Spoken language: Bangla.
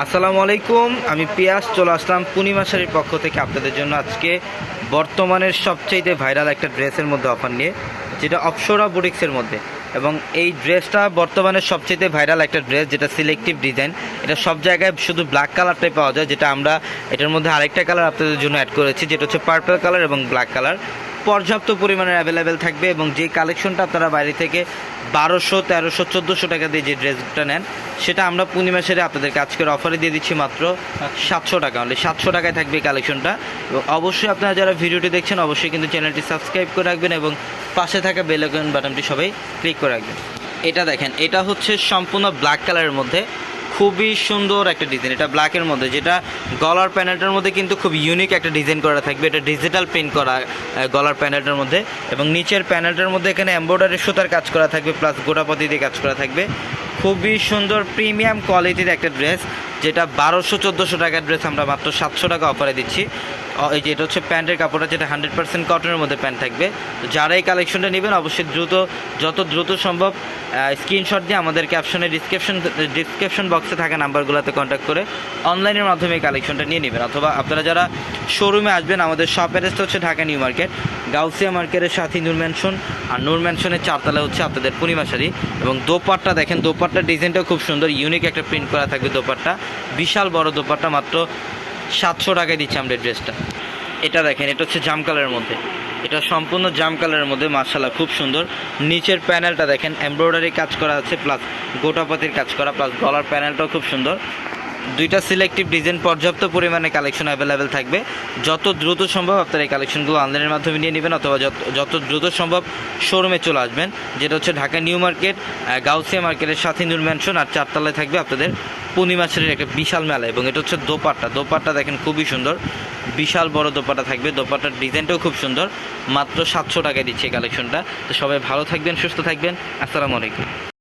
আসসালামু আলাইকুম, আমি পিয়াস চলে আসলাম পূর্ণিমা শাড়ির পক্ষ থেকে আপনাদের জন্য আজকে বর্তমানের সবচাইতে ভাইরাল একটা ড্রেসের মধ্যে অফার নিয়ে, যেটা অপসরা বুটিক্সের মধ্যে। এবং এই ড্রেসটা বর্তমানে সবচাইতে ভাইরাল একটা ড্রেস, যেটা সিলেক্টিভ ডিজাইন। এটা সব জায়গায় শুধু ব্ল্যাক কালারটাই পাওয়া যায়, যেটা আমরা এটার মধ্যে আরেকটা কালার আপনাদের জন্য অ্যাড করেছি, যেটা হচ্ছে পার্পল কালার এবং ব্ল্যাক কালার। পর্যাপ্ত পরিমাণে অ্যাভেলেবেল থাকবে এবং যে কালেকশনটা আপনারা বাইরে থেকে 1200, 1300, 1400 টাকা দিয়ে যে ড্রেসটা নেন, সেটা আমরা পূর্ণিমা সেরে আপনাদেরকে আজকের অফারে দিয়ে দিচ্ছি মাত্র 700 টাকা। অনলি 700 টাকায় থাকবে এই কালেকশনটা। এবং অবশ্যই আপনারা যারা ভিডিওটি দেখছেন অবশ্যই কিন্তু চ্যানেলটি সাবস্ক্রাইব করে রাখবেন এবং পাশে থাকা বেল আইকন বাটনটি সবাই ক্লিক করে রাখবেন। এটা দেখেন, এটা হচ্ছে সম্পূর্ণ ব্ল্যাক কালারের মধ্যে, খুবই সুন্দর একটা ডিজাইন। এটা ব্ল্যাকের মধ্যে, যেটা গলার প্যানেলটার মধ্যে কিন্তু খুব ইউনিক একটা ডিজাইন করা থাকবে। এটা ডিজিটাল প্রিন্ট করা গলার প্যানেলটার মধ্যে, এবং নিচের প্যানেলটার মধ্যে এখানে এমব্রয়ডারি সুতার কাজ করা থাকবে, প্লাস গোটাপতি দিয়ে কাজ করা থাকবে। খুবই সুন্দর প্রিমিয়াম কোয়ালিটির একটা ড্রেস, যেটা 1200-1400 টাকার ড্রেস আমরা মাত্র 700 টাকা অফারে দিচ্ছি। এই যে এটা হচ্ছে প্যান্টের কাপড়টা, যেটা 100% কটনের মধ্যে প্যান্ট থাকবে। তো যারা এই কালেকশনটা নেবেন অবশ্যই যত দ্রুত সম্ভব স্ক্রিনশট দিয়ে আমাদের ক্যাপশনে ডিসক্রিপশন বক্সে থাকা নাম্বারগুলোতে কন্ট্যাক্ট করে অনলাইনের মাধ্যমে এই কালেকশনটা নিয়ে নেবেন। অথবা আপনারা যারা শোরুমে আসবেন, আমাদের শপ অ্যাড্রেসটা হচ্ছে ঢাকা নিউ মার্কেট, গাউসিয়া মার্কেটের সাথে নূর ম্যানশন, আর নূর ম্যানশনের 4 তলায় হচ্ছে আপনাদের পূর্ণিমা শাড়ি। এবং দোপাট্টা দেখেন, দোপাট্টার ডিজাইনটাও খুব সুন্দর, ইউনিক একটা প্রিন্ট করা থাকবে দোপাট্টা। বিশাল বড় দোপাট্টা, মাত্র 700 টাকায় দিচ্ছি আমরা ড্রেসটা। এটা দেখেন, এটা হচ্ছে জাম কালারের মধ্যে, এটা সম্পূর্ণ জাম কালারের মধ্যে, মাশাআল্লাহ খুব সুন্দর। নিচের প্যানেলটা দেখেন এমব্রয়ডারি কাজ করা আছে, প্লাস গোটাপাতির কাজ করা, প্লাস গলার প্যানেলটাও খুব সুন্দর। দুইটা সিলেক্টিভ ডিজাইন, পর্যাপ্ত পরিমাণে কালেকশন অ্যাভেলেবেল থাকবে। যত দ্রুত সম্ভব আপনারা এই কালেকশনগুলো অনলাইনের মাধ্যমে নিয়ে নেবেন, অথবা যত দ্রুত সম্ভব শোরুমে চলে আসবেন, যেটা হচ্ছে ঢাকা নিউ মার্কেট, গাউসিয়া মার্কেটের সাথে নূর ম্যানশন, আর 4 তলায় থাকবে আপনাদের পূর্ণিমা শাড়ির একটা বিশাল মেলা। এবং এটা হচ্ছে দোপাট্টা দেখেন খুবই সুন্দর, বিশাল বড় দোপাট্টা থাকবে। দোপাট্টার ডিজাইনটাও খুব সুন্দর, মাত্র 700 টাকায় দিচ্ছে এই কালেকশনটা। তো সবাই ভালো থাকবেন, সুস্থ থাকবেন। আসসালামু আলাইকুম।